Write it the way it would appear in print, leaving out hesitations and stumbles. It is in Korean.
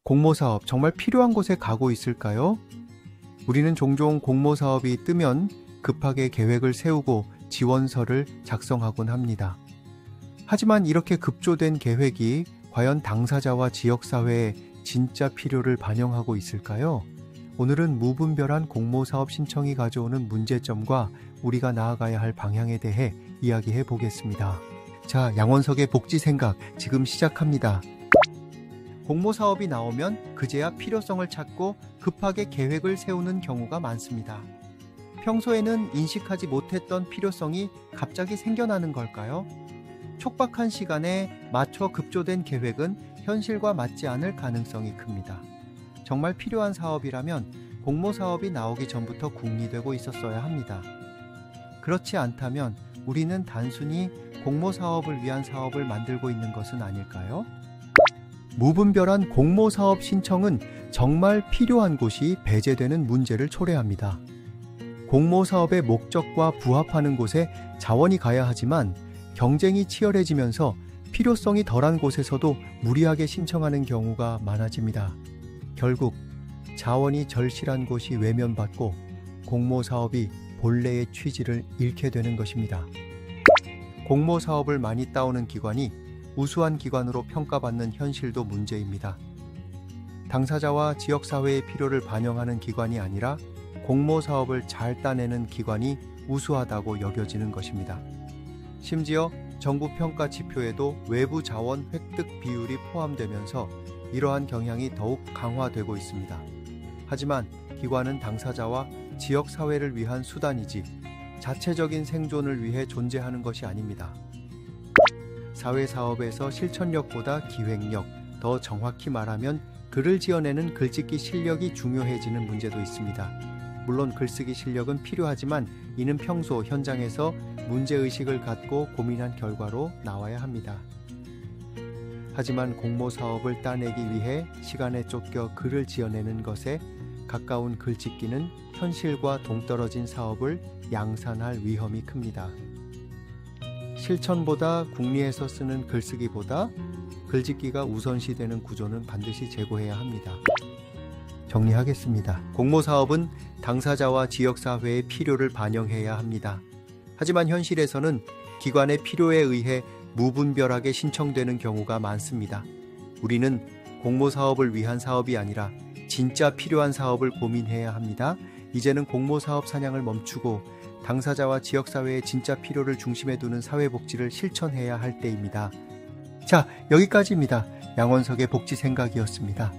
공모사업 정말 필요한 곳에 가고 있을까요? 우리는 종종 공모사업이 뜨면 급하게 계획을 세우고 지원서를 작성하곤 합니다. 하지만 이렇게 급조된 계획이 과연 당사자와 지역사회의 진짜 필요를 반영하고 있을까요? 오늘은 무분별한 공모사업 신청이 가져오는 문제점과 우리가 나아가야 할 방향에 대해 이야기해 보겠습니다. 자, 양원석의 복지생각 지금 시작합니다. 공모사업이 나오면 그제야 필요성을 찾고 급하게 계획을 세우는 경우가 많습니다. 평소에는 인식하지 못했던 필요성이 갑자기 생겨나는 걸까요? 촉박한 시간에 맞춰 급조된 계획은 현실과 맞지 않을 가능성이 큽니다. 정말 필요한 사업이라면 공모사업이 나오기 전부터 궁리되고 있었어야 합니다. 그렇지 않다면 우리는 단순히 공모사업을 위한 사업을 만들고 있는 것은 아닐까요? 무분별한 공모사업 신청은 정말 필요한 곳이 배제되는 문제를 초래합니다. 공모사업의 목적과 부합하는 곳에 자원이 가야 하지만 경쟁이 치열해지면서 필요성이 덜한 곳에서도 무리하게 신청하는 경우가 많아집니다. 결국 자원이 절실한 곳이 외면받고 공모사업이 본래의 취지를 잃게 되는 것입니다. 공모사업을 많이 따오는 기관이 우수한 기관으로 평가받는 현실도 문제입니다. 당사자와 지역사회의 필요를 반영하는 기관이 아니라 공모사업을 잘 따내는 기관이 우수하다고 여겨지는 것입니다. 심지어 정부 평가 지표에도 외부 자원 획득 비율이 포함되면서 이러한 경향이 더욱 강화되고 있습니다. 하지만 기관은 당사자와 지역사회를 위한 수단이지 자체적인 생존을 위해 존재하는 것이 아닙니다. 사회사업에서 실천력보다 기획력, 더 정확히 말하면 글을 지어내는 글짓기 실력이 중요해지는 문제도 있습니다. 물론 글쓰기 실력은 필요하지만 이는 평소 현장에서 문제의식을 갖고 고민한 결과로 나와야 합니다. 하지만 공모사업을 따내기 위해 시간에 쫓겨 글을 지어내는 것에 가까운 글짓기는 현실과 동떨어진 사업을 양산할 위험이 큽니다. 실천보다 궁리해서 쓰는 글쓰기보다 글짓기가 우선시되는 구조는 반드시 제고해야 합니다. 정리하겠습니다. 공모사업은 당사자와 지역사회의 필요를 반영해야 합니다. 하지만 현실에서는 기관의 필요에 의해 무분별하게 신청되는 경우가 많습니다. 우리는 공모사업을 위한 사업이 아니라 진짜 필요한 사업을 고민해야 합니다. 이제는 공모사업 사냥을 멈추고 당사자와 지역사회의 진짜 필요를 중심에 두는 사회복지를 실천해야 할 때입니다. 자, 여기까지입니다. 양원석의 복지생각이었습니다.